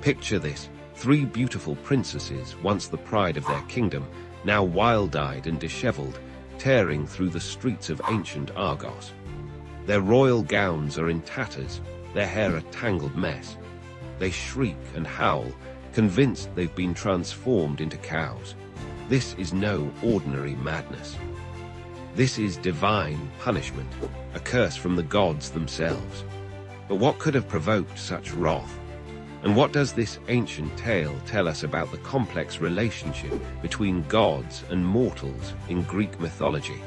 Picture this: 3 beautiful princesses, once the pride of their kingdom, now wild-eyed and disheveled, tearing through the streets of ancient Argos. Their royal gowns are in tatters, their hair a tangled mess. They shriek and howl, convinced they've been transformed into cows. This is no ordinary madness. This is divine punishment, a curse from the gods themselves. But what could have provoked such wrath? And what does this ancient tale tell us about the complex relationship between gods and mortals in Greek mythology?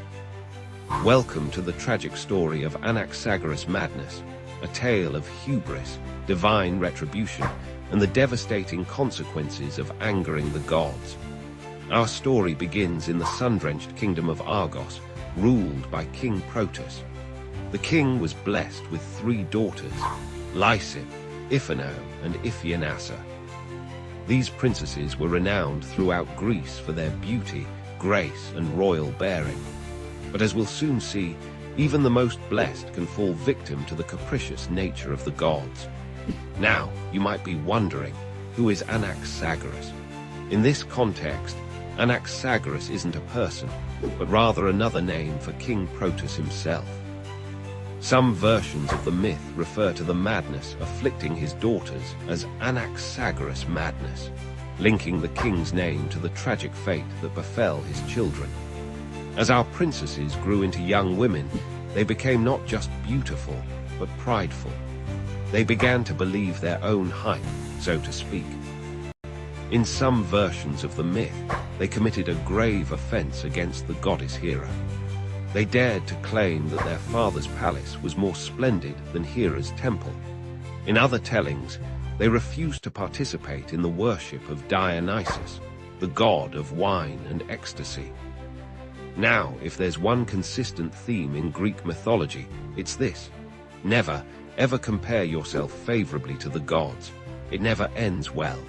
Welcome to the tragic story of Anaxagoras' madness, a tale of hubris, divine retribution, and the devastating consequences of angering the gods. Our story begins in the sun-drenched kingdom of Argos, ruled by King Protus. The king was blessed with 3 daughters, Lysippe, Iphano, and Iphianassa. These princesses were renowned throughout Greece for their beauty, grace, and royal bearing. But as we'll soon see, even the most blessed can fall victim to the capricious nature of the gods. Now, you might be wondering, who is Anaxagoras? In this context, Anaxagoras isn't a person, but rather another name for King Protus himself. Some versions of the myth refer to the madness afflicting his daughters as Anaxagoras madness, linking the king's name to the tragic fate that befell his children. As our princesses grew into young women, they became not just beautiful, but prideful. They began to believe their own hype, so to speak. In some versions of the myth, they committed a grave offense against the goddess Hera. They dared to claim that their father's palace was more splendid than Hera's temple. In other tellings, they refused to participate in the worship of Dionysus, the god of wine and ecstasy. Now, if there's one consistent theme in Greek mythology, it's this: never, ever compare yourself favorably to the gods. It never ends well.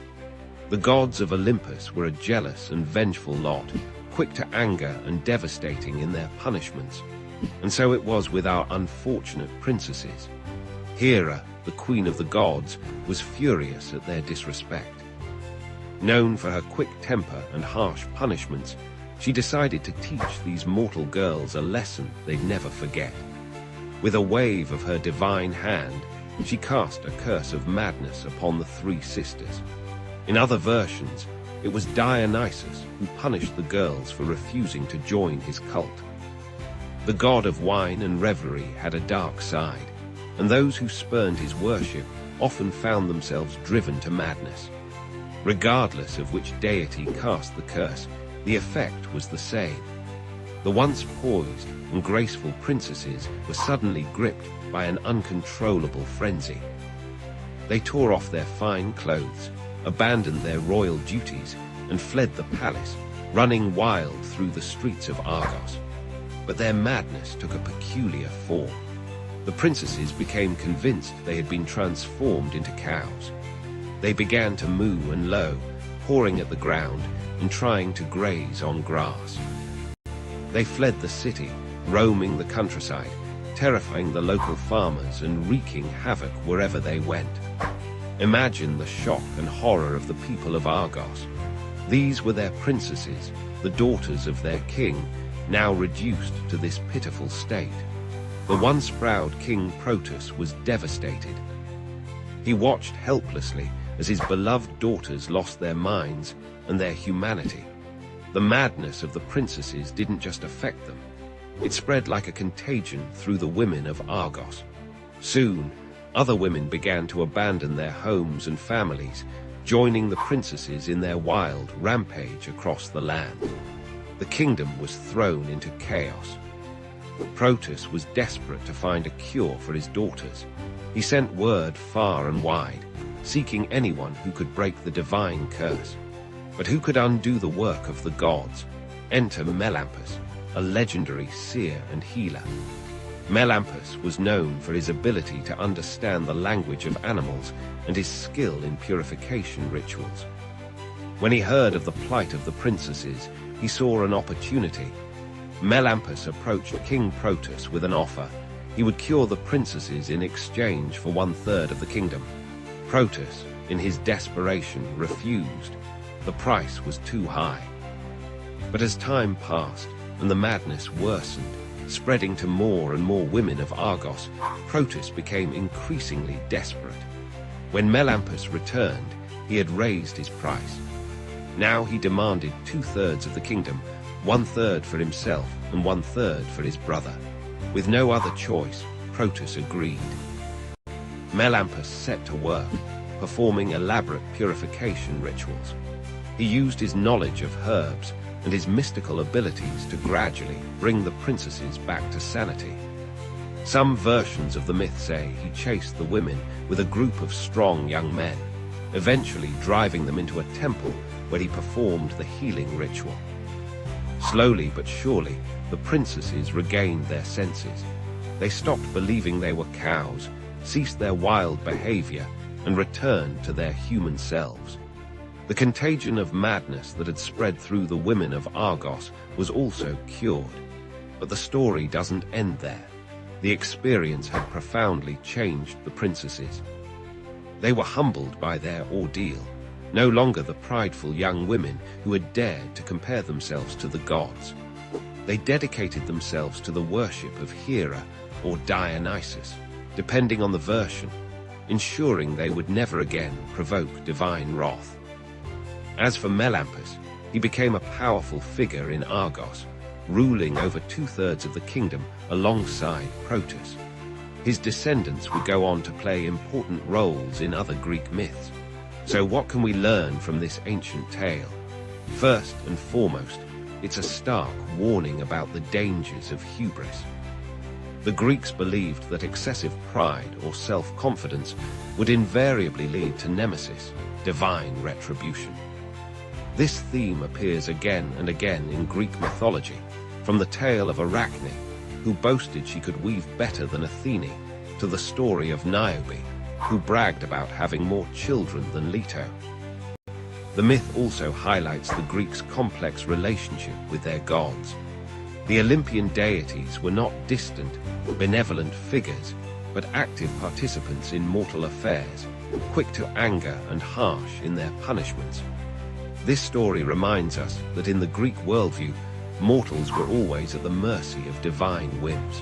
The gods of Olympus were a jealous and vengeful lot, quick to anger and devastating in their punishments. And so it was with our unfortunate princesses. Hera, the queen of the gods, was furious at their disrespect. Known for her quick temper and harsh punishments, she decided to teach these mortal girls a lesson they'd never forget. With a wave of her divine hand, she cast a curse of madness upon the 3 sisters. In other versions, it was Dionysus who punished the girls for refusing to join his cult. The god of wine and revelry had a dark side, and those who spurned his worship often found themselves driven to madness. Regardless of which deity cast the curse, the effect was the same. The once poised and graceful princesses were suddenly gripped by an uncontrollable frenzy. They tore off their fine clothes, abandoned their royal duties, and fled the palace, running wild through the streets of Argos. But their madness took a peculiar form. The princesses became convinced they had been transformed into cows. They began to moo and low, pawing at the ground and trying to graze on grass. They fled the city, roaming the countryside, terrifying the local farmers and wreaking havoc wherever they went. Imagine the shock and horror of the people of Argos. These were their princesses, the daughters of their king, now reduced to this pitiful state. The once proud King Protus was devastated. He watched helplessly as his beloved daughters lost their minds and their humanity. The madness of the princesses didn't just affect them. It spread like a contagion through the women of Argos. Soon, other women began to abandon their homes and families, joining the princesses in their wild rampage across the land. The kingdom was thrown into chaos. Protus was desperate to find a cure for his daughters. He sent word far and wide, seeking anyone who could break the divine curse. But who could undo the work of the gods? Enter Melampus, a legendary seer and healer. Melampus was known for his ability to understand the language of animals and his skill in purification rituals. When he heard of the plight of the princesses, he saw an opportunity. Melampus approached King Protus with an offer. He would cure the princesses in exchange for 1/3 of the kingdom. Protus, in his desperation, refused. The price was too high. But as time passed and the madness worsened, spreading to more and more women of Argos, Protus became increasingly desperate. When Melampus returned, he had raised his price. Now he demanded 2/3 of the kingdom, 1/3 for himself and 1/3 for his brother. With no other choice, Protus agreed. Melampus set to work, performing elaborate purification rituals. He used his knowledge of herbs and his mystical abilities to gradually bring the princesses back to sanity. Some versions of the myth say he chased the women with a group of strong young men, eventually driving them into a temple where he performed the healing ritual. Slowly but surely, the princesses regained their senses. They stopped believing they were cows, ceased their wild behavior, and returned to their human selves. The contagion of madness that had spread through the women of Argos was also cured. But the story doesn't end there. The experience had profoundly changed the princesses. They were humbled by their ordeal, no longer the prideful young women who had dared to compare themselves to the gods. They dedicated themselves to the worship of Hera or Dionysus, depending on the version, ensuring they would never again provoke divine wrath. As for Melampus, he became a powerful figure in Argos, ruling over 2/3 of the kingdom alongside Protus. His descendants would go on to play important roles in other Greek myths. So what can we learn from this ancient tale? First and foremost, it's a stark warning about the dangers of hubris. The Greeks believed that excessive pride or self-confidence would invariably lead to nemesis, divine retribution. This theme appears again and again in Greek mythology, from the tale of Arachne, who boasted she could weave better than Athene, to the story of Niobe, who bragged about having more children than Leto. The myth also highlights the Greeks' complex relationship with their gods. The Olympian deities were not distant, benevolent figures, but active participants in mortal affairs, quick to anger and harsh in their punishments. This story reminds us that in the Greek worldview, mortals were always at the mercy of divine whims.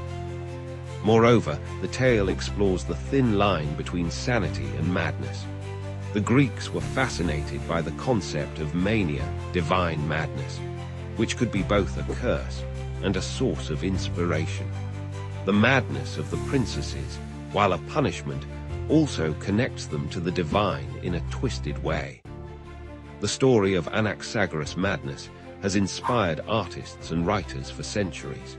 Moreover, the tale explores the thin line between sanity and madness. The Greeks were fascinated by the concept of mania, divine madness, which could be both a curse and a source of inspiration. The madness of the princesses, while a punishment, also connects them to the divine in a twisted way. The story of Anaxagoras' madness has inspired artists and writers for centuries.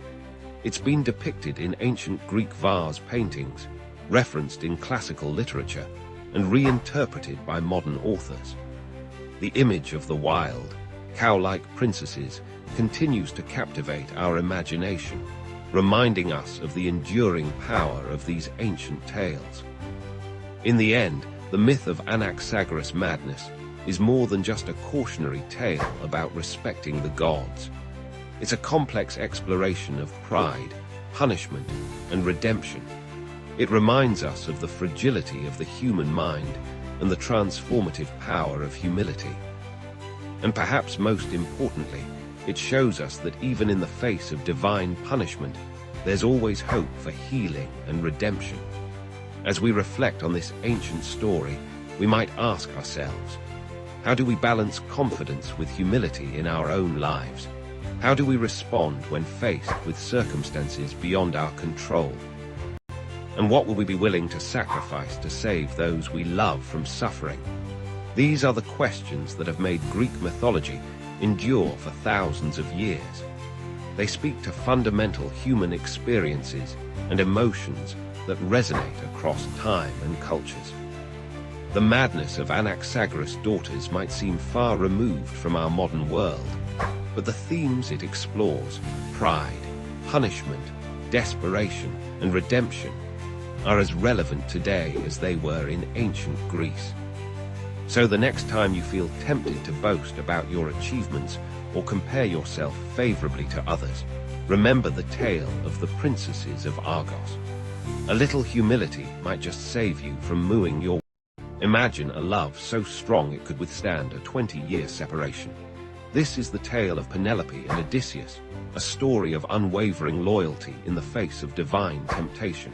It's been depicted in ancient Greek vase paintings, referenced in classical literature, and reinterpreted by modern authors. The image of the wild, cow-like princesses continues to captivate our imagination, reminding us of the enduring power of these ancient tales. In the end, the myth of Anaxagoras' madness is more than just a cautionary tale about respecting the gods. It's a complex exploration of pride, punishment, and redemption. It reminds us of the fragility of the human mind and the transformative power of humility. And perhaps most importantly, it shows us that even in the face of divine punishment, there's always hope for healing and redemption. As we reflect on this ancient story, we might ask ourselves, how do we balance confidence with humility in our own lives? How do we respond when faced with circumstances beyond our control? And what will we be willing to sacrifice to save those we love from suffering? These are the questions that have made Greek mythology endure for thousands of years. They speak to fundamental human experiences and emotions that resonate across time and cultures. The madness of Anaxagoras' daughters might seem far removed from our modern world, but the themes it explores, pride, punishment, desperation, and redemption, are as relevant today as they were in ancient Greece. So the next time you feel tempted to boast about your achievements or compare yourself favorably to others, remember the tale of the princesses of Argos. A little humility might just save you from mooing your Imagine a love so strong it could withstand a 20-year separation. This is the tale of Penelope and Odysseus, a story of unwavering loyalty in the face of divine temptation.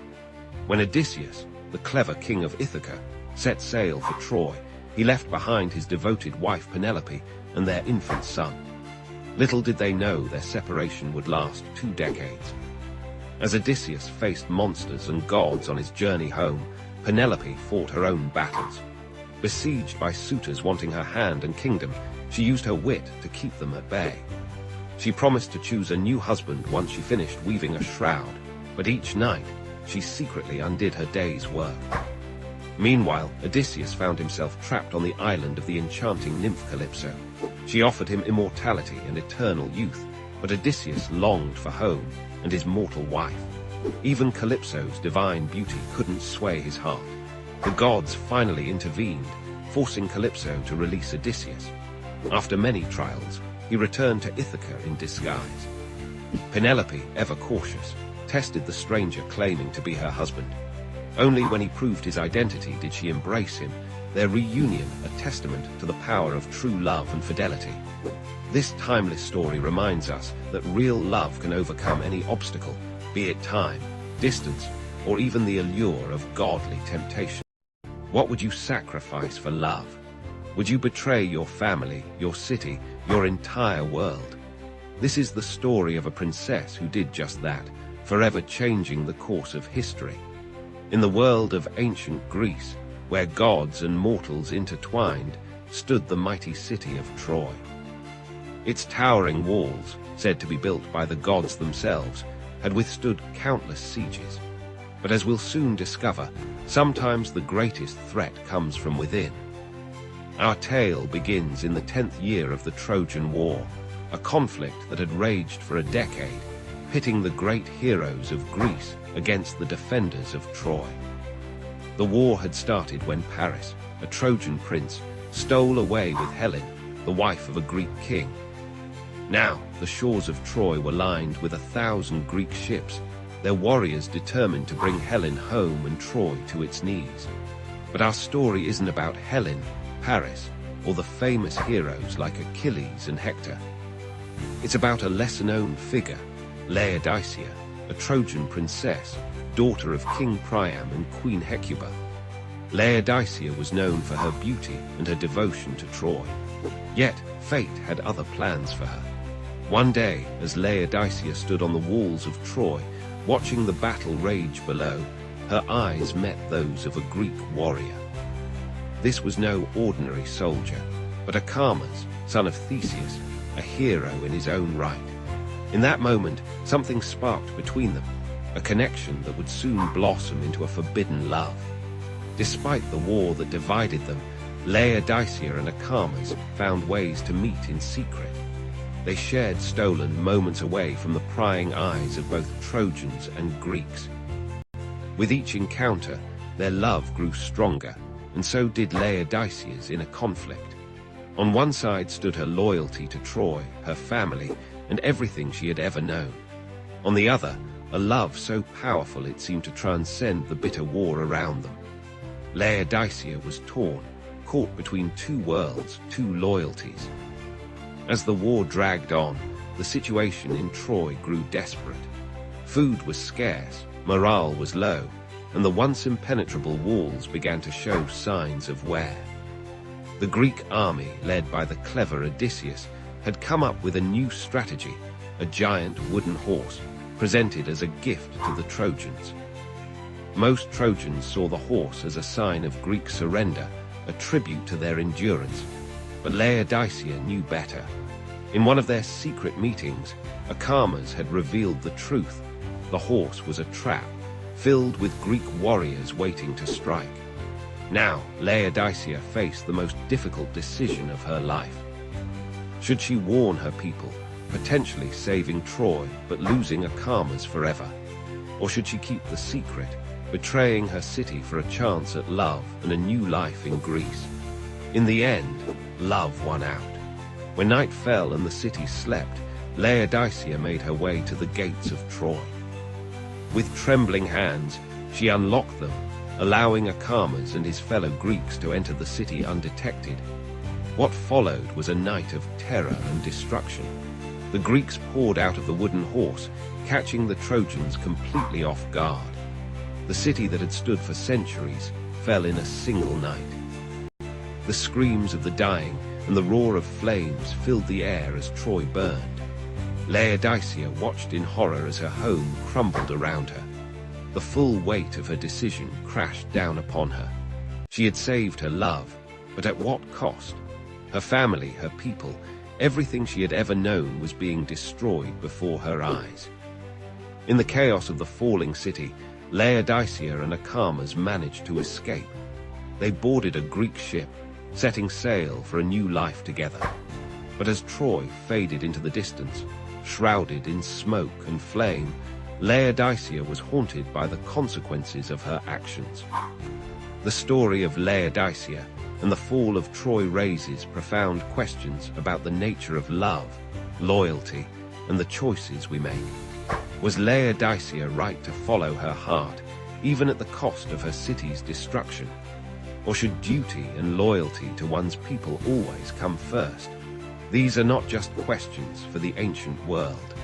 When Odysseus, the clever king of Ithaca, set sail for Troy, he left behind his devoted wife Penelope and their infant son. Little did they know their separation would last 2 decades. As Odysseus faced monsters and gods on his journey home, Penelope fought her own battles. Besieged by suitors wanting her hand and kingdom, she used her wit to keep them at bay. She promised to choose a new husband once she finished weaving a shroud, but each night she secretly undid her day's work. Meanwhile, Odysseus found himself trapped on the island of the enchanting nymph Calypso. She offered him immortality and eternal youth, but Odysseus longed for home and his mortal wife. Even Calypso's divine beauty couldn't sway his heart. The gods finally intervened, forcing Calypso to release Odysseus. After many trials, he returned to Ithaca in disguise. Penelope, ever cautious, tested the stranger claiming to be her husband. Only when he proved his identity did she embrace him, their reunion a testament to the power of true love and fidelity. This timeless story reminds us that real love can overcome any obstacle, be it time, distance, or even the allure of godly temptation. What would you sacrifice for love? Would you betray your family, your city, your entire world? This is the story of a princess who did just that, forever changing the course of history. In the world of ancient Greece, where gods and mortals intertwined, stood the mighty city of Troy. Its towering walls, said to be built by the gods themselves, had withstood countless sieges. But as we'll soon discover, sometimes the greatest threat comes from within. Our tale begins in the 10th year of the Trojan War, a conflict that had raged for a decade, pitting the great heroes of Greece against the defenders of Troy. The war had started when Paris, a Trojan prince, stole away with Helen, the wife of a Greek king. Now, the shores of Troy were lined with 1,000 Greek ships, their warriors determined to bring Helen home and Troy to its knees. But our story isn't about Helen, Paris, or the famous heroes like Achilles and Hector. It's about a lesser-known figure, Laodicea, a Trojan princess, daughter of King Priam and Queen Hecuba. Laodicea was known for her beauty and her devotion to Troy. Yet, fate had other plans for her. One day, as Laodicea stood on the walls of Troy, watching the battle rage below, her eyes met those of a Greek warrior. This was no ordinary soldier, but Achames, son of Theseus, a hero in his own right. In that moment, something sparked between them, a connection that would soon blossom into a forbidden love. Despite the war that divided them, Laodicea and Achames found ways to meet in secret. They shared stolen moments away from the prying eyes of both Trojans and Greeks. With each encounter, their love grew stronger, and so did Laodicea's in a conflict. On one side stood her loyalty to Troy, her family, and everything she had ever known. On the other, a love so powerful it seemed to transcend the bitter war around them. Laodicea was torn, caught between two worlds, two loyalties. As the war dragged on, the situation in Troy grew desperate. Food was scarce, morale was low, and the once impenetrable walls began to show signs of wear. The Greek army, led by the clever Odysseus, had come up with a new strategy, a giant wooden horse, presented as a gift to the Trojans. Most Trojans saw the horse as a sign of Greek surrender, a tribute to their endurance. But Laodicea knew better. In one of their secret meetings, Achames had revealed the truth. The horse was a trap, filled with Greek warriors waiting to strike. Now, Laodicea faced the most difficult decision of her life. Should she warn her people, potentially saving Troy but losing Achames forever? Or should she keep the secret, betraying her city for a chance at love and a new life in Greece? In the end, love won out. When night fell and the city slept, Laodicea made her way to the gates of Troy. With trembling hands, she unlocked them, allowing Achames and his fellow Greeks to enter the city undetected. What followed was a night of terror and destruction. The Greeks poured out of the wooden horse, catching the Trojans completely off guard. The city that had stood for centuries fell in a single night. The screams of the dying and the roar of flames filled the air as Troy burned. Laodicea watched in horror as her home crumbled around her. The full weight of her decision crashed down upon her. She had saved her love, but at what cost? Her family, her people, everything she had ever known was being destroyed before her eyes. In the chaos of the falling city, Laodicea and Achames managed to escape. They boarded a Greek ship, setting sail for a new life together. But as Troy faded into the distance, shrouded in smoke and flame, Laodicea was haunted by the consequences of her actions. The story of Laodicea and the fall of Troy raises profound questions about the nature of love, loyalty, and the choices we make. Was Laodicea right to follow her heart, even at the cost of her city's destruction? Or should duty and loyalty to one's people always come first? These are not just questions for the ancient world.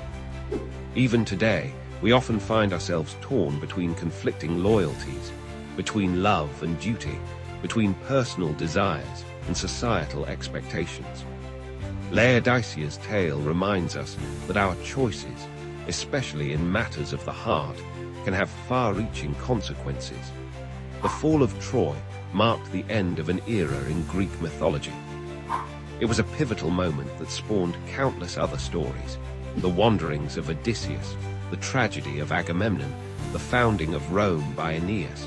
Even today, we often find ourselves torn between conflicting loyalties, between love and duty, between personal desires and societal expectations. Laodicea's tale reminds us that our choices, especially in matters of the heart, can have far-reaching consequences. The fall of Troy marked the end of an era in Greek mythology. It was a pivotal moment that spawned countless other stories: the wanderings of Odysseus, the tragedy of Agamemnon, the founding of Rome by Aeneas.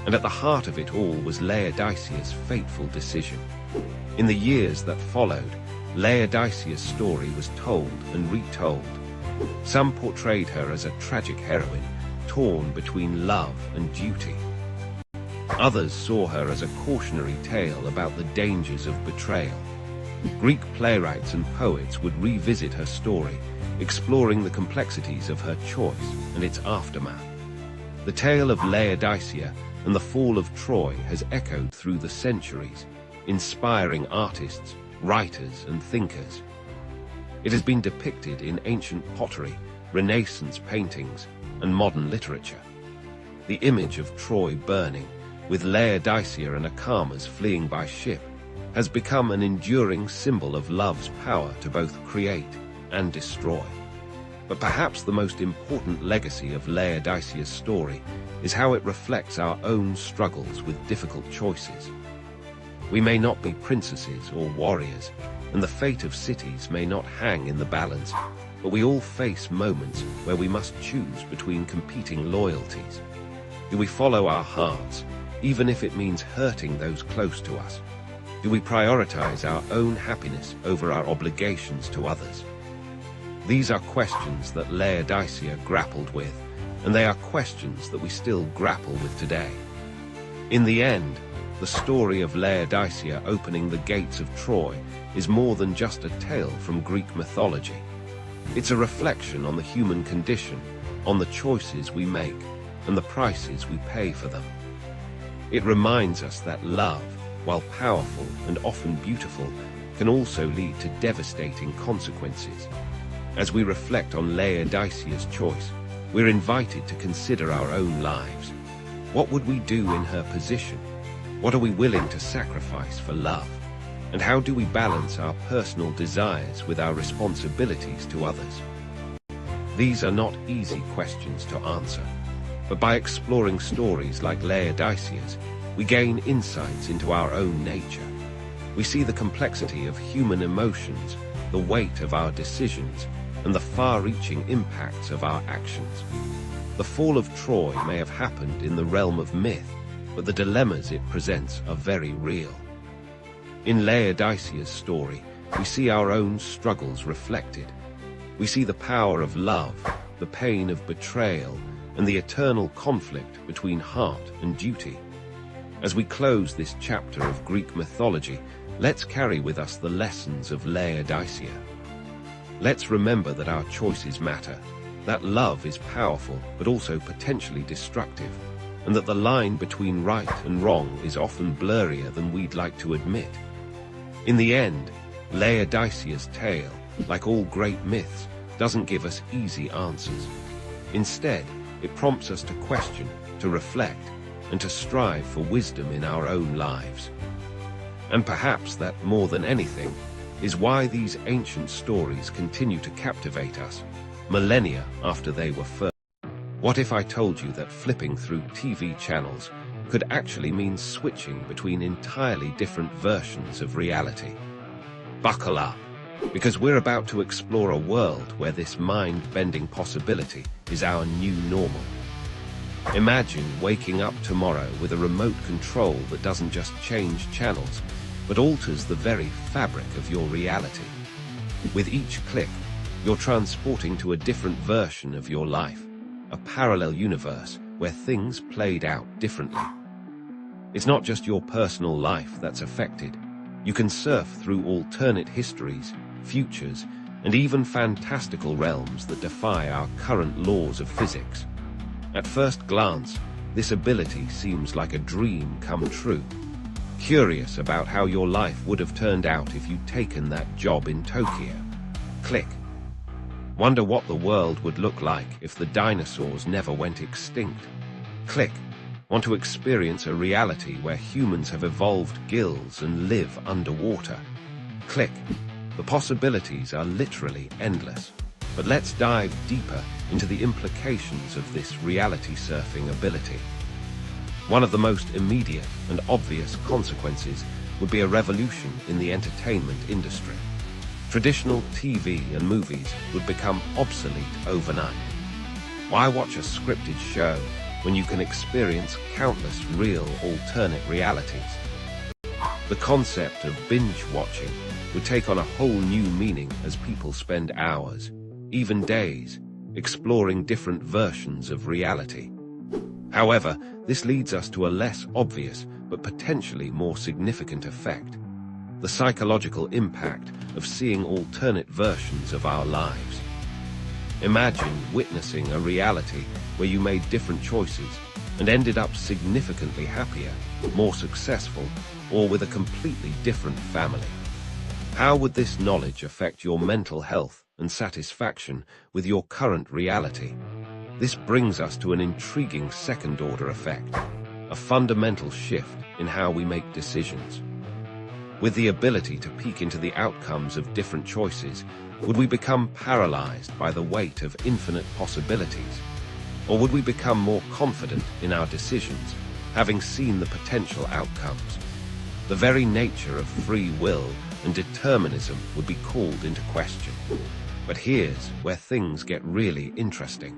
And at the heart of it all was Laodicea's fateful decision. In the years that followed, Laodicea's story was told and retold. Some portrayed her as a tragic heroine, torn between love and duty. Others saw her as a cautionary tale about the dangers of betrayal. Greek playwrights and poets would revisit her story, exploring the complexities of her choice and its aftermath. The tale of Laodicea and the fall of Troy has echoed through the centuries, inspiring artists, writers, and thinkers. It has been depicted in ancient pottery, Renaissance paintings, and modern literature. The image of Troy burning, with Laodicea and Achames fleeing by ship, has become an enduring symbol of love's power to both create and destroy. But perhaps the most important legacy of Laodicea's story is how it reflects our own struggles with difficult choices. We may not be princesses or warriors, and the fate of cities may not hang in the balance, but we all face moments where we must choose between competing loyalties. Do we follow our hearts, even if it means hurting those close to us? Do we prioritize our own happiness over our obligations to others? These are questions that Laodicea grappled with, and they are questions that we still grapple with today. In the end, the story of Laodicea opening the gates of Troy is more than just a tale from Greek mythology. It's a reflection on the human condition, on the choices we make, and the prices we pay for them. It reminds us that love, while powerful and often beautiful, can also lead to devastating consequences. As we reflect on Laodicea's choice, we're invited to consider our own lives. What would we do in her position? What are we willing to sacrifice for love? And how do we balance our personal desires with our responsibilities to others? These are not easy questions to answer, but by exploring stories like Laodicea's, we gain insights into our own nature. We see the complexity of human emotions, the weight of our decisions, and the far-reaching impacts of our actions. The fall of Troy may have happened in the realm of myth, but the dilemmas it presents are very real. In Laodicea's story, we see our own struggles reflected. We see the power of love, the pain of betrayal, and the eternal conflict between heart and duty. As we close this chapter of Greek mythology, let's carry with us the lessons of Laodicea. Let's remember that our choices matter, that love is powerful but also potentially destructive, and that the line between right and wrong is often blurrier than we'd like to admit. In the end, Laodicea's tale, like all great myths, doesn't give us easy answers. Instead, it prompts us to question, to reflect, and to strive for wisdom in our own lives. And perhaps that, more than anything, is why these ancient stories continue to captivate us, millennia after they were first. What if I told you that flipping through TV channels could actually mean switching between entirely different versions of reality? Buckle up, because we're about to explore a world where this mind-bending possibility is our new normal. Imagine waking up tomorrow with a remote control that doesn't just change channels, but alters the very fabric of your reality. With each click, you're transporting to a different version of your life, a parallel universe where things played out differently. It's not just your personal life that's affected. You can surf through alternate histories, futures, and even fantastical realms that defy our current laws of physics. At first glance, this ability seems like a dream come true. Curious about how your life would have turned out if you'd taken that job in Tokyo. Click. Wonder what the world would look like if the dinosaurs never went extinct. Click. Want to experience a reality where humans have evolved gills and live underwater. Click. The possibilities are literally endless. But let's dive deeper into the implications of this reality surfing ability. One of the most immediate and obvious consequences would be a revolution in the entertainment industry. Traditional TV and movies would become obsolete overnight. Why watch a scripted show when you can experience countless real alternate realities? The concept of binge watching would take on a whole new meaning as people spend hours, even days, exploring different versions of reality. However, this leads us to a less obvious but potentially more significant effect: the psychological impact of seeing alternate versions of our lives. Imagine witnessing a reality where you made different choices and ended up significantly happier, more successful, or with a completely different family. How would this knowledge affect your mental health and satisfaction with your current reality? This brings us to an intriguing second-order effect, a fundamental shift in how we make decisions. With the ability to peek into the outcomes of different choices, would we become paralyzed by the weight of infinite possibilities? Or would we become more confident in our decisions, having seen the potential outcomes? The very nature of free will and determinism would be called into question. But here's where things get really interesting.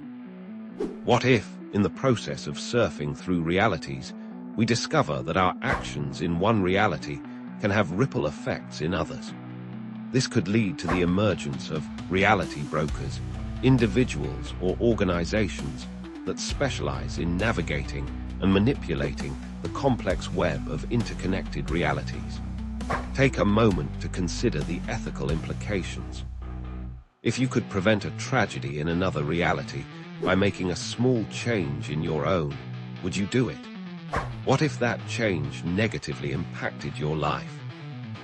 What if, in the process of surfing through realities, we discover that our actions in one reality can have ripple effects in others? This could lead to the emergence of reality brokers, individuals or organizations that specialize in navigating and manipulating the complex web of interconnected realities. Take a moment to consider the ethical implications. If you could prevent a tragedy in another reality by making a small change in your own, would you do it? What if that change negatively impacted your life?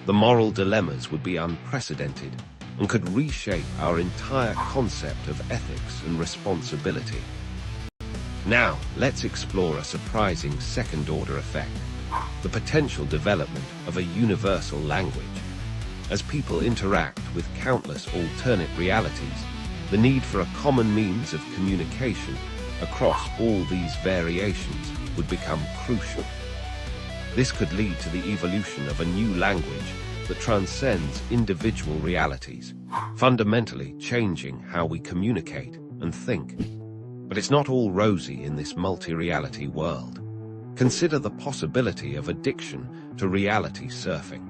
The moral dilemmas would be unprecedented and could reshape our entire concept of ethics and responsibility. Now, let's explore a surprising second-order effect: the potential development of a universal language. As people interact with countless alternate realities, the need for a common means of communication across all these variations would become crucial. This could lead to the evolution of a new language that transcends individual realities, fundamentally changing how we communicate and think. But it's not all rosy in this multi-reality world. Consider the possibility of addiction to reality surfing.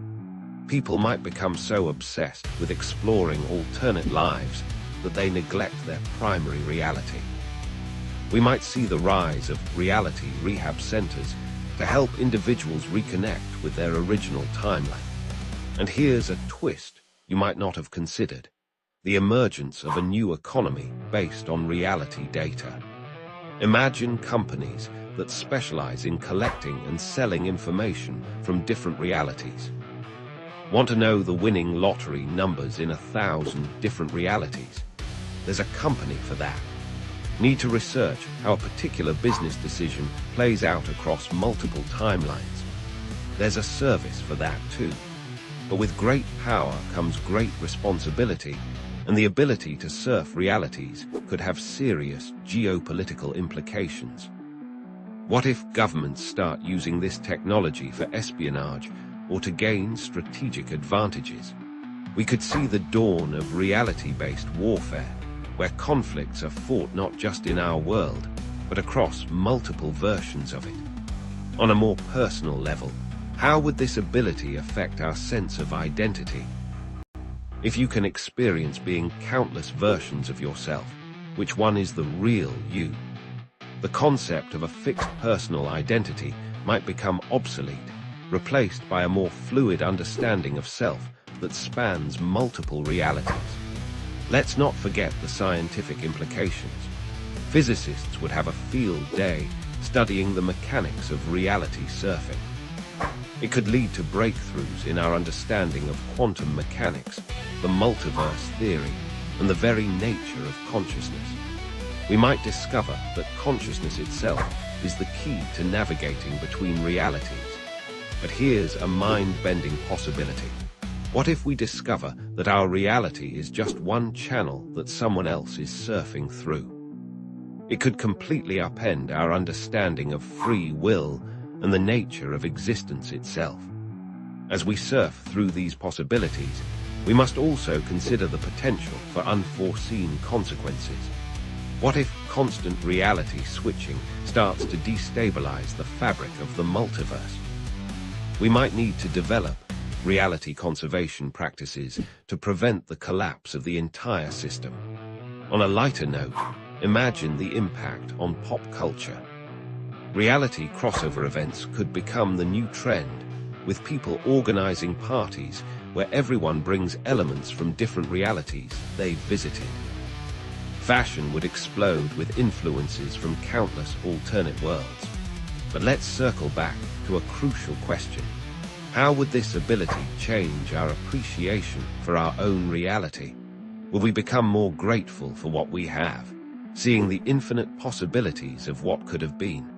People might become so obsessed with exploring alternate lives that they neglect their primary reality. We might see the rise of reality rehab centers to help individuals reconnect with their original timeline. And here's a twist you might not have considered: the emergence of a new economy based on reality data. Imagine companies that specialize in collecting and selling information from different realities. Want to know the winning lottery numbers in 1,000 different realities? There's a company for that. Need to research how a particular business decision plays out across multiple timelines? There's a service for that too. But with great power comes great responsibility, and the ability to surf realities could have serious geopolitical implications. What if governments start using this technology for espionage or to gain strategic advantages? We could see the dawn of reality-based warfare, where conflicts are fought not just in our world, but across multiple versions of it. On a more personal level, how would this ability affect our sense of identity? If you can experience being countless versions of yourself, which one is the real you? The concept of a fixed personal identity might become obsolete, replaced by a more fluid understanding of self that spans multiple realities. Let's not forget the scientific implications. Physicists would have a field day studying the mechanics of reality surfing. It could lead to breakthroughs in our understanding of quantum mechanics, the multiverse theory, and the very nature of consciousness. We might discover that consciousness itself is the key to navigating between realities. But here's a mind-bending possibility. What if we discover that our reality is just one channel that someone else is surfing through? It could completely upend our understanding of free will and the nature of existence itself. As we surf through these possibilities, we must also consider the potential for unforeseen consequences. What if constant reality switching starts to destabilize the fabric of the multiverse? We might need to develop reality conservation practices to prevent the collapse of the entire system. On a lighter note, imagine the impact on pop culture. Reality crossover events could become the new trend, with people organizing parties where everyone brings elements from different realities they've visited. Fashion would explode with influences from countless alternate worlds. But let's circle back to a crucial question. How would this ability change our appreciation for our own reality? Will we become more grateful for what we have, seeing the infinite possibilities of what could have been?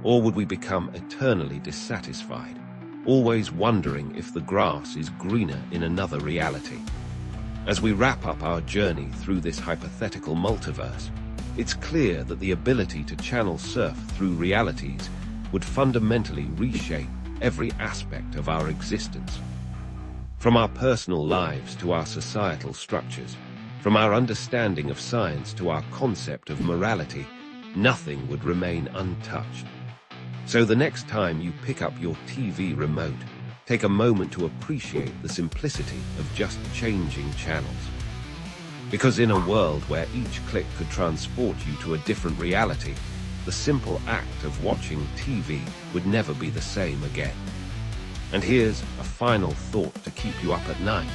Or would we become eternally dissatisfied, always wondering if the grass is greener in another reality? As we wrap up our journey through this hypothetical multiverse, it's clear that the ability to channel surf through realities would fundamentally reshape every aspect of our existence. From our personal lives to our societal structures, from our understanding of science to our concept of morality, nothing would remain untouched. So the next time you pick up your TV remote, take a moment to appreciate the simplicity of just changing channels. Because in a world where each click could transport you to a different reality, the simple act of watching TV would never be the same again. And here's a final thought to keep you up at night.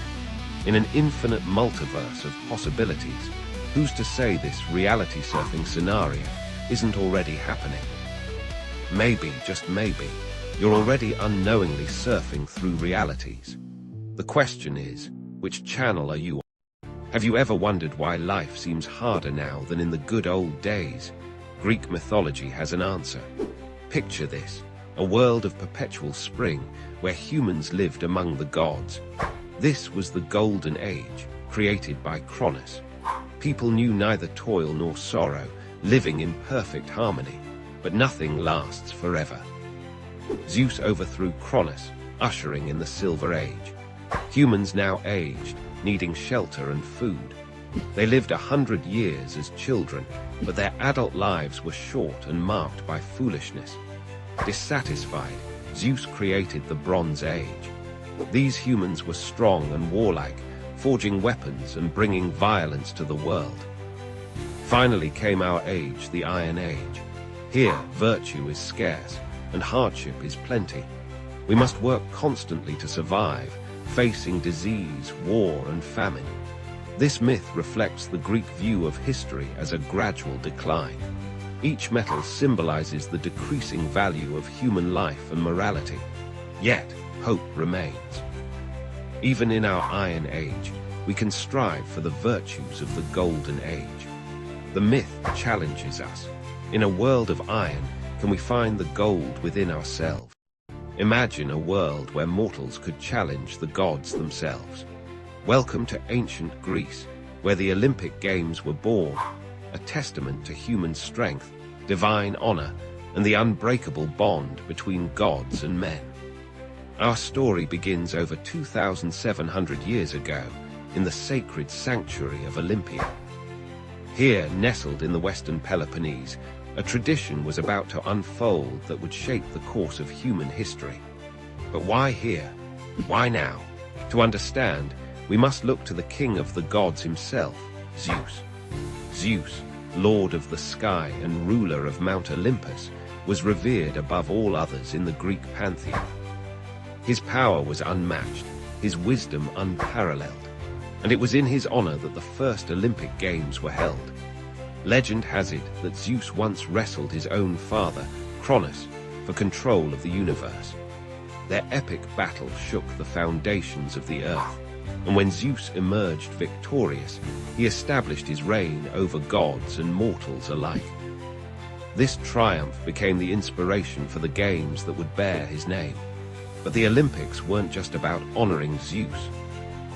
In an infinite multiverse of possibilities, who's to say this reality surfing scenario isn't already happening? Maybe, just maybe, you're already unknowingly surfing through realities. The question is, which channel are you on? Have you ever wondered why life seems harder now than in the good old days? Greek mythology has an answer. Picture this, a world of perpetual spring where humans lived among the gods. This was the golden age, created by Cronus. People knew neither toil nor sorrow, living in perfect harmony. But nothing lasts forever. Zeus overthrew Cronus, ushering in the Silver Age. Humans now aged, needing shelter and food. They lived 100 years as children, but their adult lives were short and marked by foolishness. Dissatisfied, Zeus created the Bronze Age. These humans were strong and warlike, forging weapons and bringing violence to the world. Finally came our age, the Iron Age. Here, virtue is scarce, and hardship is plenty. We must work constantly to survive, facing disease, war, and famine. This myth reflects the Greek view of history as a gradual decline. Each metal symbolizes the decreasing value of human life and morality. Yet, hope remains. Even in our Iron Age, we can strive for the virtues of the Golden Age. The myth challenges us. In a world of iron, can we find the gold within ourselves? Imagine a world where mortals could challenge the gods themselves. Welcome to ancient Greece, where the Olympic Games were born, a testament to human strength, divine honor, and the unbreakable bond between gods and men. Our story begins over 2,700 years ago in the sacred sanctuary of Olympia. Here, nestled in the western Peloponnese, a tradition was about to unfold that would shape the course of human history. But why here? Why now? To understand, we must look to the king of the gods himself, Zeus. Zeus, lord of the sky and ruler of Mount Olympus, was revered above all others in the Greek pantheon. His power was unmatched, his wisdom unparalleled, and it was in his honor that the first Olympic Games were held. Legend has it that Zeus once wrestled his own father, Cronus, for control of the universe. Their epic battle shook the foundations of the earth, and when Zeus emerged victorious, he established his reign over gods and mortals alike. This triumph became the inspiration for the games that would bear his name. But the Olympics weren't just about honoring Zeus.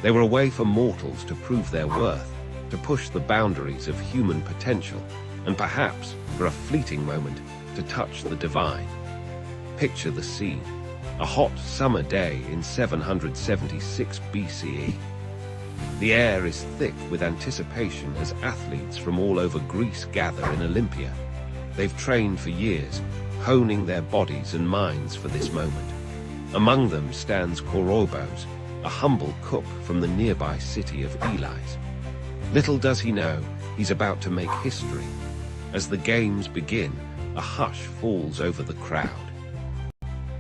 They were a way for mortals to prove their worth, to push the boundaries of human potential, and perhaps, for a fleeting moment, to touch the divine. Picture the scene. A hot summer day in 776 BCE. The air is thick with anticipation as athletes from all over Greece gather in Olympia. They've trained for years, honing their bodies and minds for this moment. Among them stands Korobos, a humble cook from the nearby city of Elis. Little does he know, he's about to make history. As the games begin, a hush falls over the crowd.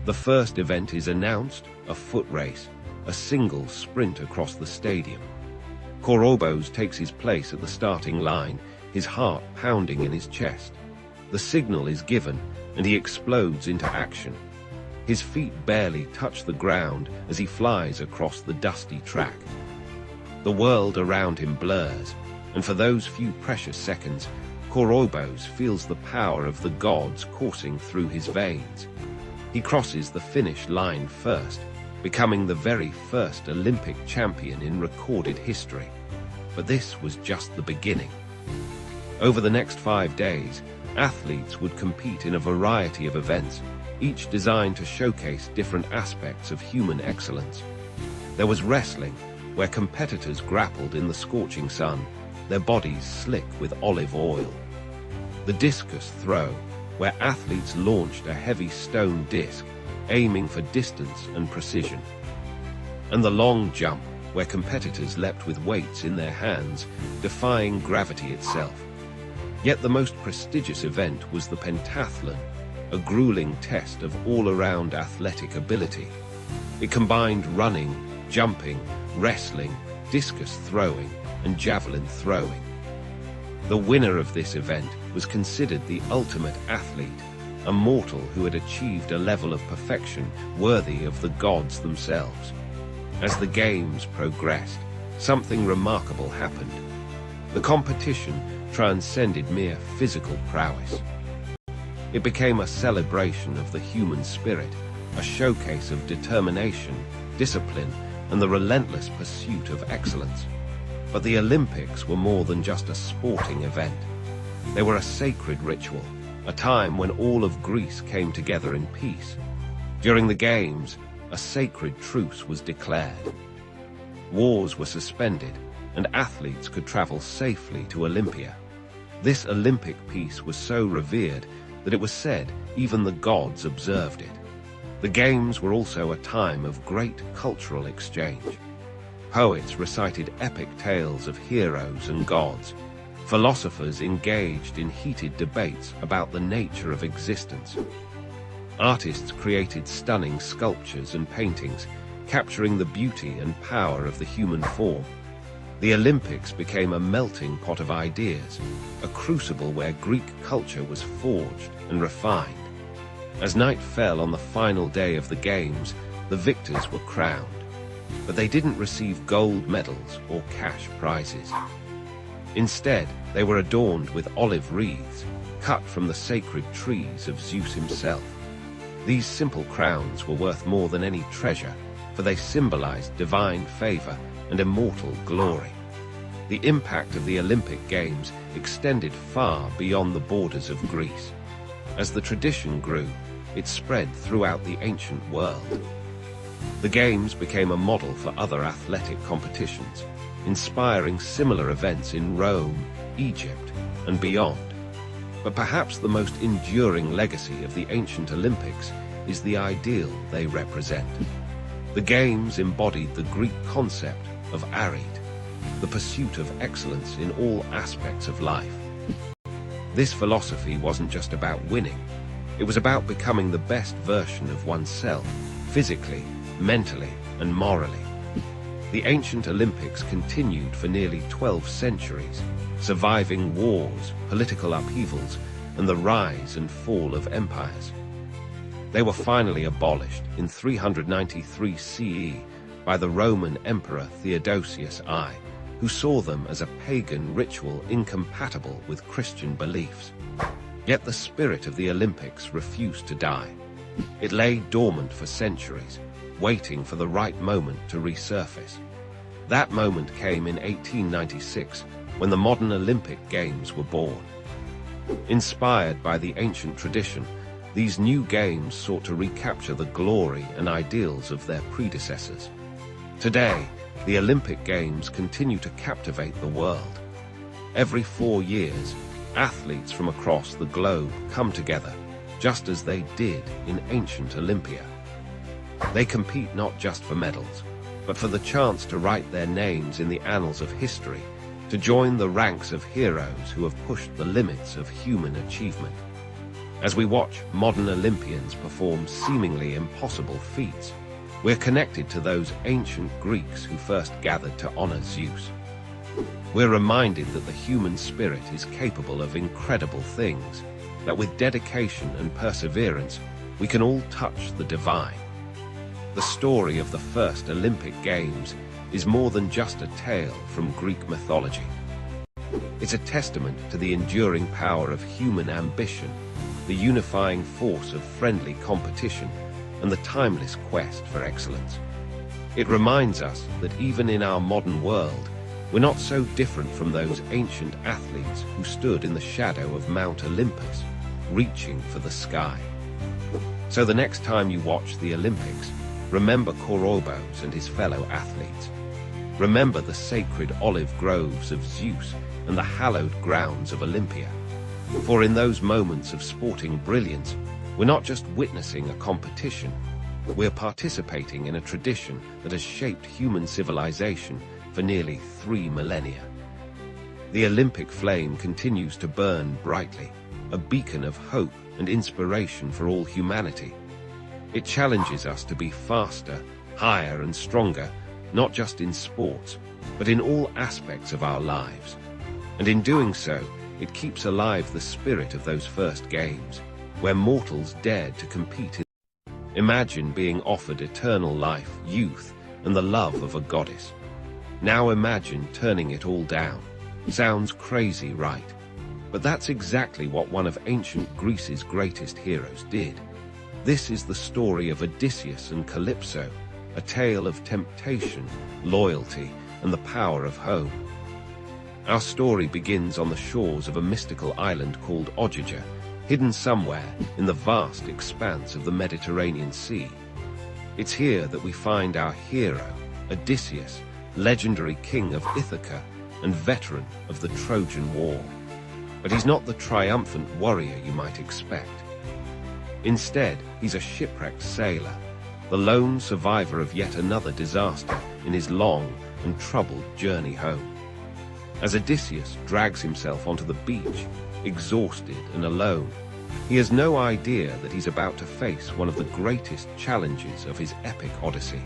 The first event is announced, a foot race, a single sprint across the stadium. Korobos takes his place at the starting line, his heart pounding in his chest. The signal is given, and he explodes into action. His feet barely touch the ground as he flies across the dusty track. The world around him blurs, and for those few precious seconds, Korobos feels the power of the gods coursing through his veins. He crosses the finish line first, becoming the very first Olympic champion in recorded history. But this was just the beginning. Over the next 5 days, athletes would compete in a variety of events, each designed to showcase different aspects of human excellence. There was wrestling, where competitors grappled in the scorching sun, their bodies slick with olive oil. The discus throw, where athletes launched a heavy stone disc, aiming for distance and precision. And the long jump, where competitors leapt with weights in their hands, defying gravity itself. Yet the most prestigious event was the pentathlon, a grueling test of all-around athletic ability. It combined running, jumping, wrestling, discus throwing, and javelin throwing. The winner of this event was considered the ultimate athlete, a mortal who had achieved a level of perfection worthy of the gods themselves. As the games progressed, something remarkable happened. The competition transcended mere physical prowess. It became a celebration of the human spirit, a showcase of determination, discipline, and the relentless pursuit of excellence. But the Olympics were more than just a sporting event. They were a sacred ritual, a time when all of Greece came together in peace. During the Games, a sacred truce was declared. Wars were suspended, and athletes could travel safely to Olympia. This Olympic peace was so revered that it was said even the gods observed it. The Games were also a time of great cultural exchange. Poets recited epic tales of heroes and gods. Philosophers engaged in heated debates about the nature of existence. Artists created stunning sculptures and paintings, capturing the beauty and power of the human form. The Olympics became a melting pot of ideas, a crucible where Greek culture was forged and refined. As night fell on the final day of the Games, the victors were crowned, but they didn't receive gold medals or cash prizes. Instead, they were adorned with olive wreaths, cut from the sacred trees of Zeus himself. These simple crowns were worth more than any treasure, for they symbolized divine favor and immortal glory. The impact of the Olympic Games extended far beyond the borders of Greece. As the tradition grew, it spread throughout the ancient world. The Games became a model for other athletic competitions, inspiring similar events in Rome, Egypt, and beyond. But perhaps the most enduring legacy of the ancient Olympics is the ideal they represent. The Games embodied the Greek concept of arid, the pursuit of excellence in all aspects of life. This philosophy wasn't just about winning, it was about becoming the best version of oneself, physically, mentally, and morally. The ancient Olympics continued for nearly 12 centuries, surviving wars, political upheavals, and the rise and fall of empires. They were finally abolished in 393 CE by the Roman Emperor Theodosius I, who saw them as a pagan ritual incompatible with Christian beliefs. Yet the spirit of the Olympics refused to die. It lay dormant for centuries, waiting for the right moment to resurface. That moment came in 1896, when the modern Olympic Games were born. Inspired by the ancient tradition, these new games sought to recapture the glory and ideals of their predecessors. Today, the Olympic Games continue to captivate the world. Every 4 years, athletes from across the globe come together, just as they did in ancient Olympia. They compete not just for medals, but for the chance to write their names in the annals of history, to join the ranks of heroes who have pushed the limits of human achievement. As we watch modern Olympians perform seemingly impossible feats, we're connected to those ancient Greeks who first gathered to honor Zeus. We're reminded that the human spirit is capable of incredible things, that with dedication and perseverance, we can all touch the divine. The story of the first Olympic Games is more than just a tale from Greek mythology. It's a testament to the enduring power of human ambition, the unifying force of friendly competition, and the timeless quest for excellence. It reminds us that even in our modern world, we're not so different from those ancient athletes who stood in the shadow of Mount Olympus, reaching for the sky. So the next time you watch the Olympics, remember Korobos and his fellow athletes. Remember the sacred olive groves of Zeus and the hallowed grounds of Olympia. For in those moments of sporting brilliance, we're not just witnessing a competition, we're participating in a tradition that has shaped human civilization for nearly 3 millennia. The Olympic flame continues to burn brightly, a beacon of hope and inspiration for all humanity. It challenges us to be faster, higher, and stronger, not just in sports, but in all aspects of our lives. And in doing so, it keeps alive the spirit of those first games, where mortals dared to compete. Imagine being offered eternal life, youth, and the love of a goddess. Now imagine turning it all down. Sounds crazy, right? But that's exactly what one of ancient Greece's greatest heroes did. This is the story of Odysseus and Calypso, a tale of temptation, loyalty, and the power of home. Our story begins on the shores of a mystical island called Ogygia, hidden somewhere in the vast expanse of the Mediterranean Sea. It's here that we find our hero, Odysseus, legendary king of Ithaca and veteran of the Trojan War. But he's not the triumphant warrior you might expect. Instead, he's a shipwrecked sailor, the lone survivor of yet another disaster in his long and troubled journey home. As Odysseus drags himself onto the beach, exhausted and alone, he has no idea that he's about to face one of the greatest challenges of his epic odyssey.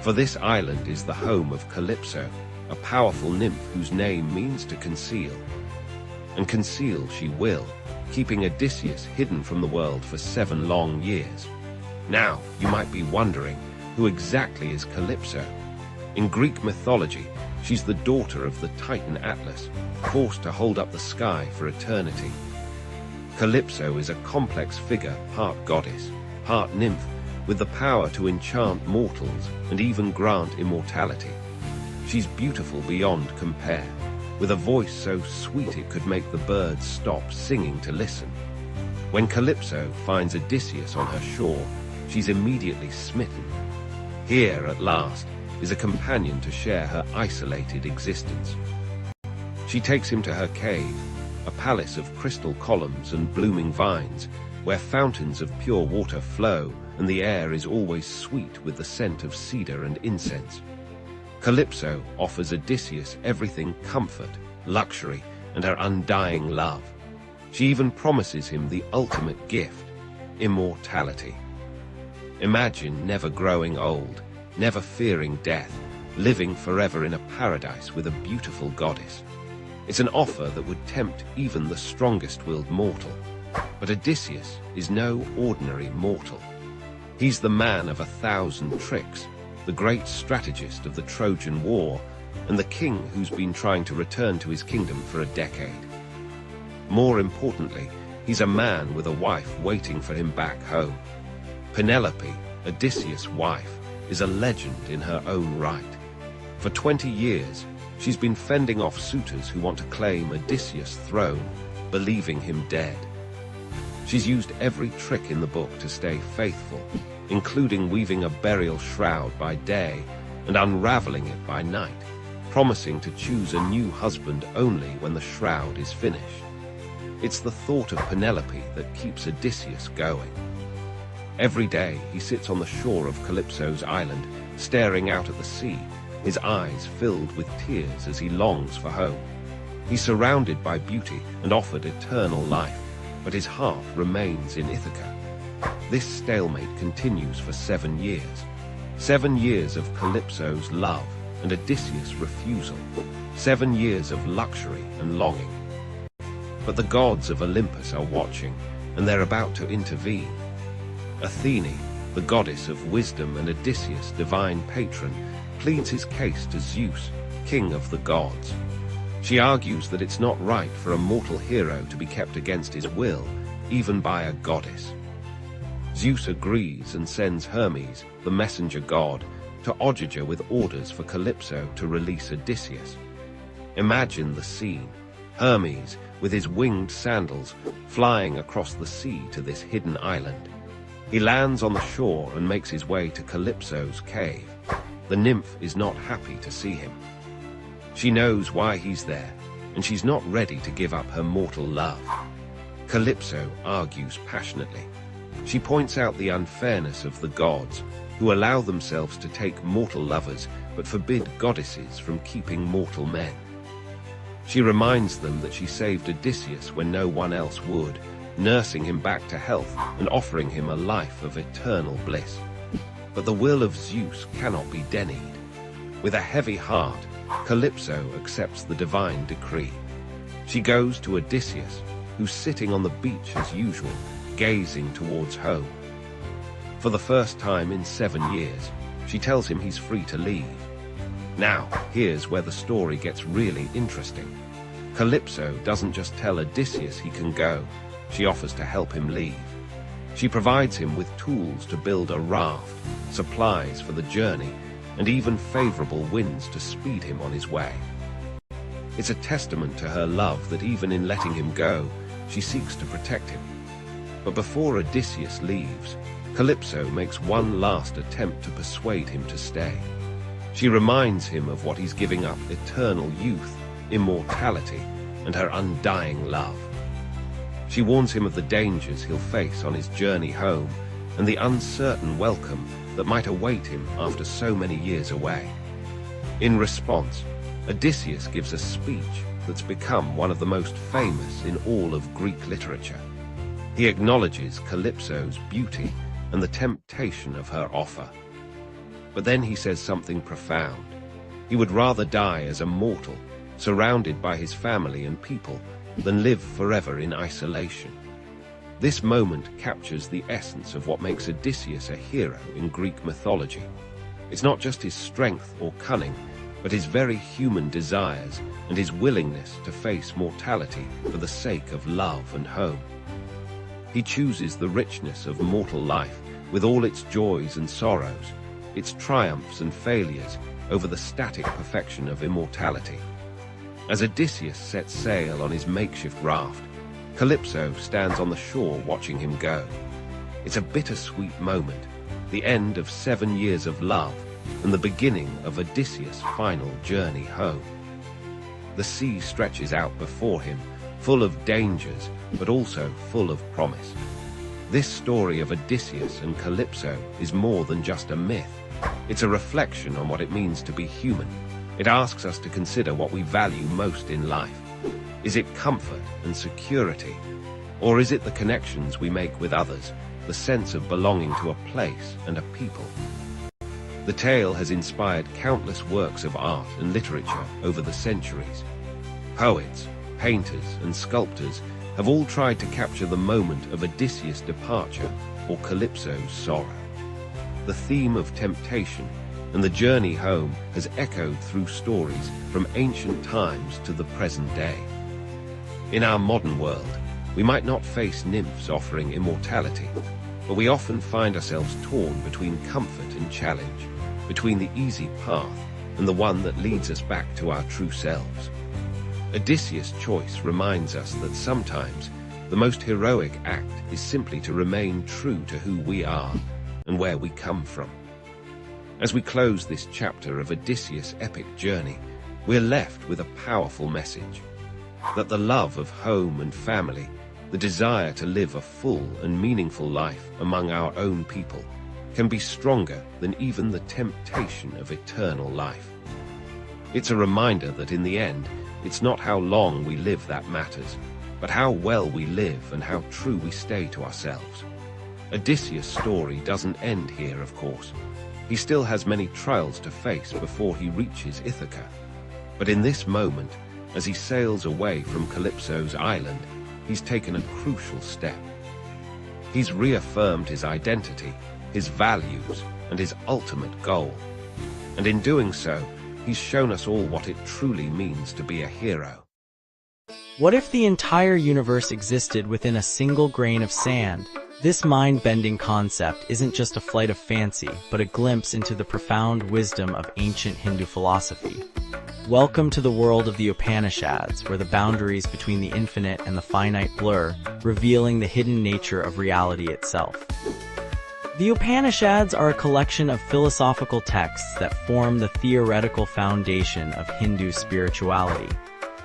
For this island is the home of Calypso, a powerful nymph whose name means to conceal. And conceal she will, keeping Odysseus hidden from the world for 7 long years. Now, you might be wondering, who exactly is Calypso? In Greek mythology, she's the daughter of the Titan Atlas, forced to hold up the sky for eternity. Calypso is a complex figure, part goddess, part nymph, with the power to enchant mortals and even grant immortality. She's beautiful beyond compare, with a voice so sweet it could make the birds stop singing to listen. When Calypso finds Odysseus on her shore, she's immediately smitten. Here, at last, is a companion to share her isolated existence. She takes him to her cave, a palace of crystal columns and blooming vines, where fountains of pure water flow and the air is always sweet with the scent of cedar and incense. Calypso offers Odysseus everything: comfort, luxury, and her undying love. She even promises him the ultimate gift: immortality. Imagine never growing old, never fearing death, living forever in a paradise with a beautiful goddess. It's an offer that would tempt even the strongest-willed mortal. But Odysseus is no ordinary mortal. He's the man of 1,000 tricks, the great strategist of the Trojan War, and the king who's been trying to return to his kingdom for a decade. More importantly, he's a man with a wife waiting for him back home. Penelope, Odysseus' wife, is a legend in her own right. For 20 years, she's been fending off suitors who want to claim Odysseus' throne, believing him dead. She's used every trick in the book to stay faithful, including weaving a burial shroud by day and unraveling it by night, promising to choose a new husband only when the shroud is finished. It's the thought of Penelope that keeps Odysseus going. Every day he sits on the shore of Calypso's island, staring out at the sea, his eyes filled with tears as he longs for home. He's surrounded by beauty and offered eternal life, but his heart remains in Ithaca. This stalemate continues for 7 years. 7 years of Calypso's love and Odysseus' refusal. 7 years of luxury and longing. But the gods of Olympus are watching, and they're about to intervene. Athene, the goddess of wisdom and Odysseus' divine patron, pleads his case to Zeus, king of the gods. She argues that it's not right for a mortal hero to be kept against his will, even by a goddess. Zeus agrees and sends Hermes, the messenger god, to Ogygia with orders for Calypso to release Odysseus. Imagine the scene: Hermes, with his winged sandals, flying across the sea to this hidden island. He lands on the shore and makes his way to Calypso's cave. The nymph is not happy to see him. She knows why he's there, and she's not ready to give up her mortal love. Calypso argues passionately. She points out the unfairness of the gods, who allow themselves to take mortal lovers but forbid goddesses from keeping mortal men. She reminds them that she saved Odysseus when no one else would, nursing him back to health and offering him a life of eternal bliss. But the will of Zeus cannot be denied. With a heavy heart, Calypso accepts the divine decree. She goes to Odysseus, who's sitting on the beach as usual, gazing towards home. For the first time in 7 years, she tells him he's free to leave. Now, here's where the story gets really interesting. Calypso doesn't just tell Odysseus he can go, she offers to help him leave. She provides him with tools to build a raft, supplies for the journey, and even favorable winds to speed him on his way. It's a testament to her love that even in letting him go, she seeks to protect him. But before Odysseus leaves, Calypso makes one last attempt to persuade him to stay. She reminds him of what he's giving up: eternal youth, immortality, and her undying love. She warns him of the dangers he'll face on his journey home and the uncertain welcome that might await him after so many years away. In response, Odysseus gives a speech that's become one of the most famous in all of Greek literature. He acknowledges Calypso's beauty and the temptation of her offer. But then he says something profound. He would rather die as a mortal, surrounded by his family and people, than live forever in isolation. This moment captures the essence of what makes Odysseus a hero in Greek mythology. It's not just his strength or cunning, but his very human desires and his willingness to face mortality for the sake of love and home. He chooses the richness of mortal life with all its joys and sorrows, its triumphs and failures, over the static perfection of immortality. As Odysseus sets sail on his makeshift raft, Calypso stands on the shore watching him go. It's a bittersweet moment, the end of 7 years of love and the beginning of Odysseus' final journey home. The sea stretches out before him, full of dangers, but also full of promise. This story of Odysseus and Calypso is more than just a myth. It's a reflection on what it means to be human. It asks us to consider what we value most in life. Is it comfort and security? Or is it the connections we make with others, the sense of belonging to a place and a people? The tale has inspired countless works of art and literature over the centuries. Poets, painters, and sculptors have all tried to capture the moment of Odysseus' departure or Calypso's sorrow. The theme of temptation and the journey home has echoed through stories from ancient times to the present day. In our modern world, we might not face nymphs offering immortality, but we often find ourselves torn between comfort and challenge, between the easy path and the one that leads us back to our true selves. Odysseus' choice reminds us that sometimes the most heroic act is simply to remain true to who we are and where we come from. As we close this chapter of Odysseus' epic journey, we're left with a powerful message: that the love of home and family, the desire to live a full and meaningful life among our own people, can be stronger than even the temptation of eternal life. It's a reminder that in the end, it's not how long we live that matters, but how well we live and how true we stay to ourselves. Odysseus' story doesn't end here, of course. He still has many trials to face before he reaches Ithaca. But in this moment, as he sails away from Calypso's island, he's taken a crucial step. He's reaffirmed his identity, his values, and his ultimate goal. And in doing so, he's shown us all what it truly means to be a hero. What if the entire universe existed within a single grain of sand? This mind-bending concept isn't just a flight of fancy, but a glimpse into the profound wisdom of ancient Hindu philosophy. Welcome to the world of the Upanishads, where the boundaries between the infinite and the finite blur, revealing the hidden nature of reality itself. The Upanishads are a collection of philosophical texts that form the theoretical foundation of Hindu spirituality.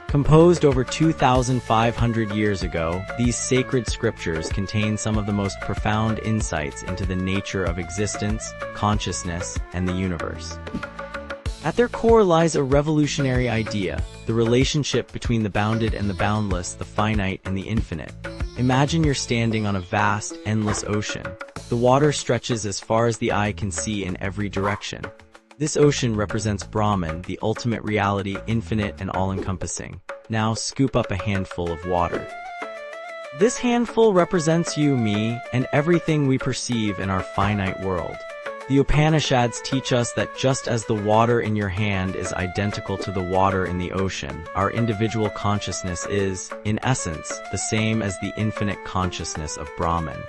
Composed over 2,500 years ago, these sacred scriptures contain some of the most profound insights into the nature of existence, consciousness, and the universe. At their core lies a revolutionary idea: the relationship between the bounded and the boundless, the finite and the infinite. Imagine you're standing on a vast, endless ocean. The water stretches as far as the eye can see in every direction. This ocean represents Brahman, the ultimate reality, infinite and all-encompassing. Now scoop up a handful of water. This handful represents you, me, and everything we perceive in our finite world. The Upanishads teach us that just as the water in your hand is identical to the water in the ocean, our individual consciousness is, in essence, the same as the infinite consciousness of Brahman.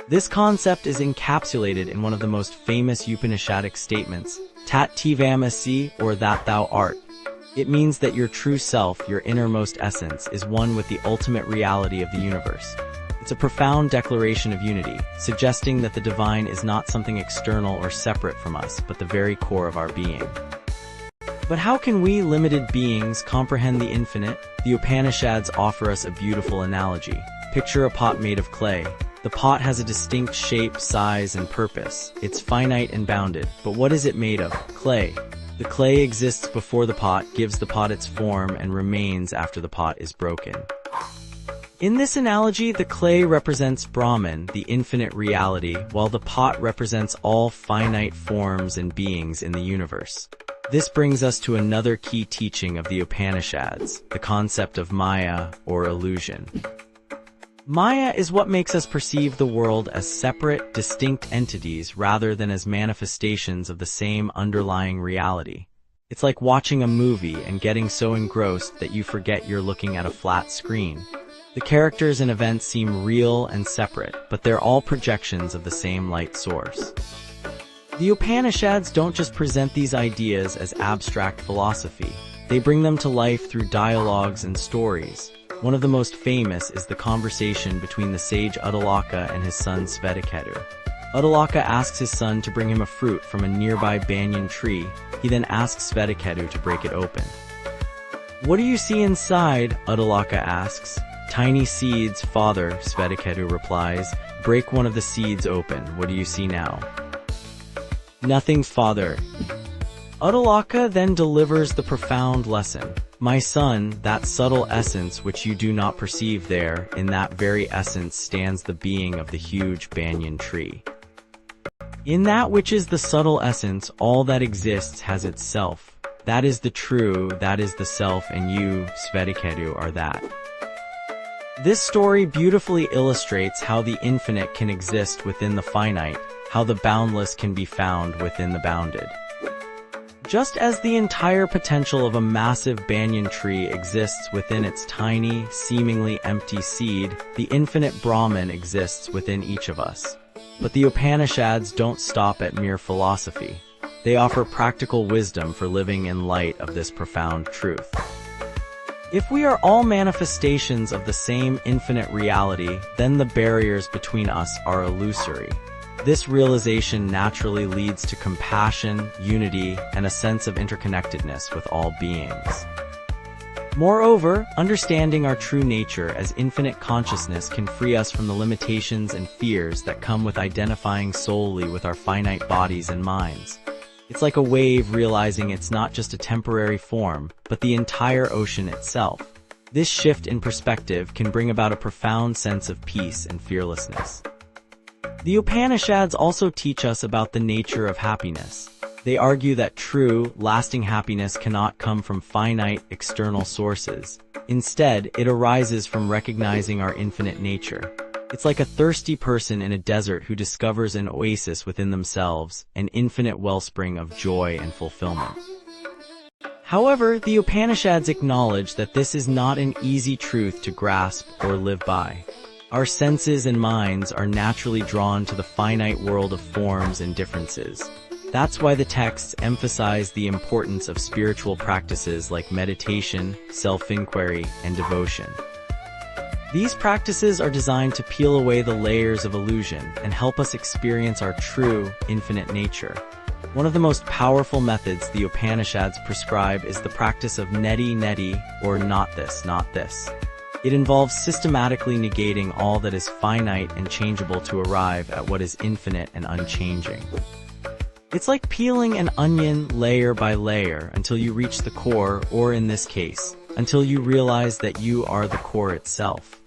This concept is encapsulated in one of the most famous Upanishadic statements, tat-tvamasi, or that thou art. It means that your true self, your innermost essence, is one with the ultimate reality of the universe. It's a profound declaration of unity, suggesting that the divine is not something external or separate from us, but the very core of our being. But how can we, limited beings, comprehend the infinite? The Upanishads offer us a beautiful analogy. Picture a pot made of clay. The pot has a distinct shape, size, and purpose. It's finite and bounded, but what is it made of? Clay. The clay exists before the pot, gives the pot its form, and remains after the pot is broken. In this analogy, the clay represents Brahman, the infinite reality, while the pot represents all finite forms and beings in the universe. This brings us to another key teaching of the Upanishads, the concept of Maya, or illusion. Maya is what makes us perceive the world as separate, distinct entities rather than as manifestations of the same underlying reality. It's like watching a movie and getting so engrossed that you forget you're looking at a flat screen. The characters and events seem real and separate, but they're all projections of the same light source. The Upanishads don't just present these ideas as abstract philosophy. They bring them to life through dialogues and stories. One of the most famous is the conversation between the sage Uddalaka and his son Svetaketu. Uddalaka asks his son to bring him a fruit from a nearby banyan tree. He then asks Svetaketu to break it open. "What do you see inside?" Uddalaka asks. "Tiny seeds, father," Svetaketu replies. "Break one of the seeds open. What do you see now?" "Nothing, father." Uddalaka then delivers the profound lesson. "My son, that subtle essence which you do not perceive there, in that very essence stands the being of the huge banyan tree. In that which is the subtle essence, all that exists has its self. That is the true, that is the self, and you, Svetaketu, are that." This story beautifully illustrates how the infinite can exist within the finite, how the boundless can be found within the bounded. Just as the entire potential of a massive banyan tree exists within its tiny, seemingly empty seed, the infinite Brahman exists within each of us. But the Upanishads don't stop at mere philosophy. They offer practical wisdom for living in light of this profound truth. If we are all manifestations of the same infinite reality, then the barriers between us are illusory. This realization naturally leads to compassion, unity, and a sense of interconnectedness with all beings. Moreover, understanding our true nature as infinite consciousness can free us from the limitations and fears that come with identifying solely with our finite bodies and minds. It's like a wave realizing it's not just a temporary form, but the entire ocean itself. This shift in perspective can bring about a profound sense of peace and fearlessness. The Upanishads also teach us about the nature of happiness. They argue that true, lasting happiness cannot come from finite, external sources. Instead, it arises from recognizing our infinite nature. It's like a thirsty person in a desert who discovers an oasis within themselves, an infinite wellspring of joy and fulfillment. However, the Upanishads acknowledge that this is not an easy truth to grasp or live by. Our senses and minds are naturally drawn to the finite world of forms and differences. That's why the texts emphasize the importance of spiritual practices like meditation, self-inquiry, and devotion. These practices are designed to peel away the layers of illusion and help us experience our true, infinite nature. One of the most powerful methods the Upanishads prescribe is the practice of neti, or not this, not this. It involves systematically negating all that is finite and changeable to arrive at what is infinite and unchanging. It's like peeling an onion layer by layer until you reach the core, or in this case, until you realize that you are the core itself.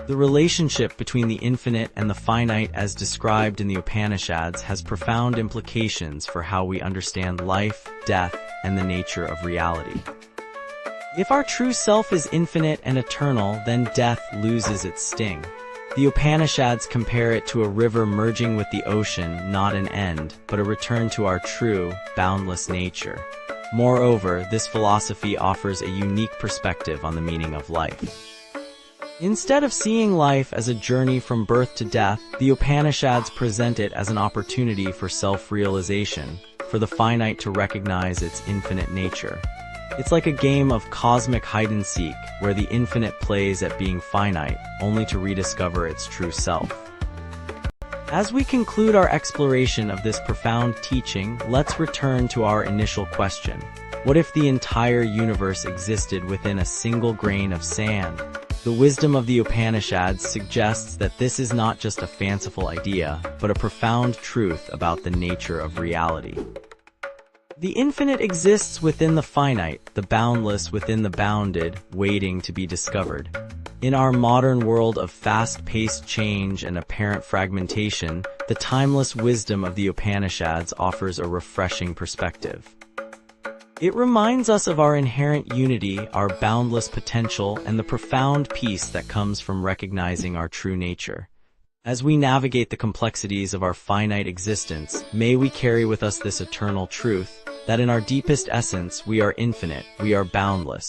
The relationship between the infinite and the finite as described in the Upanishads has profound implications for how we understand life, death, and the nature of reality. If our true self is infinite and eternal, then death loses its sting. The Upanishads compare it to a river merging with the ocean, not an end, but a return to our true, boundless nature. Moreover, this philosophy offers a unique perspective on the meaning of life. Instead of seeing life as a journey from birth to death, the Upanishads present it as an opportunity for self-realization, for the finite to recognize its infinite nature. It's like a game of cosmic hide-and-seek, where the infinite plays at being finite, only to rediscover its true self. As we conclude our exploration of this profound teaching, let's return to our initial question. What if the entire universe existed within a single grain of sand? The wisdom of the Upanishads suggests that this is not just a fanciful idea, but a profound truth about the nature of reality. The infinite exists within the finite, the boundless within the bounded, waiting to be discovered. In our modern world of fast-paced change and apparent fragmentation, the timeless wisdom of the Upanishads offers a refreshing perspective. It reminds us of our inherent unity, our boundless potential, and the profound peace that comes from recognizing our true nature. As we navigate the complexities of our finite existence, may we carry with us this eternal truth, that in our deepest essence we are infinite, we are boundless.